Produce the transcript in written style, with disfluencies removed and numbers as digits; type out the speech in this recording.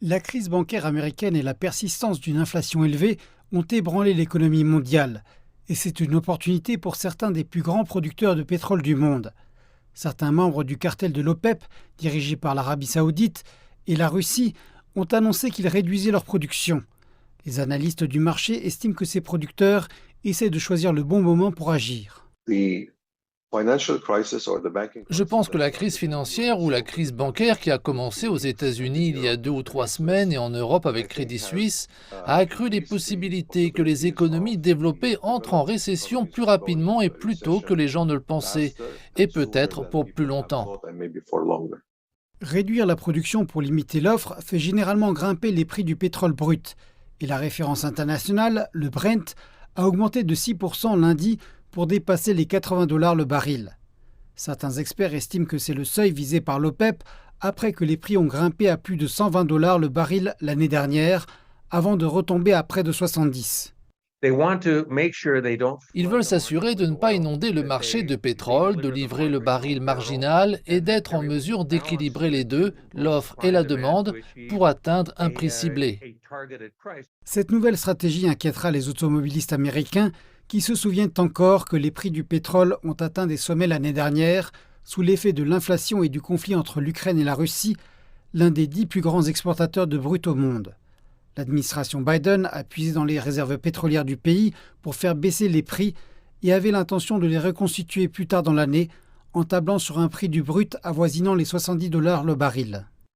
La crise bancaire américaine et la persistance d'une inflation élevée ont ébranlé l'économie mondiale. Et c'est une opportunité pour certains des plus grands producteurs de pétrole du monde. Certains membres du cartel de l'OPEP, dirigé par l'Arabie saoudite et la Russie, ont annoncé qu'ils réduisaient leur production. Les analystes du marché estiment que ces producteurs essaient de choisir le bon moment pour agir. Je pense que la crise financière ou la crise bancaire qui a commencé aux États-Unis il y a 2 ou 3 semaines et en Europe avec Crédit Suisse a accru les possibilités que les économies développées entrent en récession plus rapidement et plus tôt que les gens ne le pensaient, et peut-être pour plus longtemps. Réduire la production pour limiter l'offre fait généralement grimper les prix du pétrole brut. Et la référence internationale, le Brent, a augmenté de 6% lundi pour dépasser les 80 $ le baril. Certains experts estiment que c'est le seuil visé par l'OPEP après que les prix ont grimpé à plus de 120 $ le baril l'année dernière, avant de retomber à près de 70. Ils veulent s'assurer de ne pas inonder le marché de pétrole, de livrer le baril marginal et d'être en mesure d'équilibrer les deux, l'offre et la demande, pour atteindre un prix ciblé. Cette nouvelle stratégie inquiétera les automobilistes américains qui se souviennent encore que les prix du pétrole ont atteint des sommets l'année dernière sous l'effet de l'inflation et du conflit entre l'Ukraine et la Russie, l'un des 10 plus grands exportateurs de brut au monde. L'administration Biden a puisé dans les réserves pétrolières du pays pour faire baisser les prix et avait l'intention de les reconstituer plus tard dans l'année en tablant sur un prix du brut avoisinant les 70 $ le baril.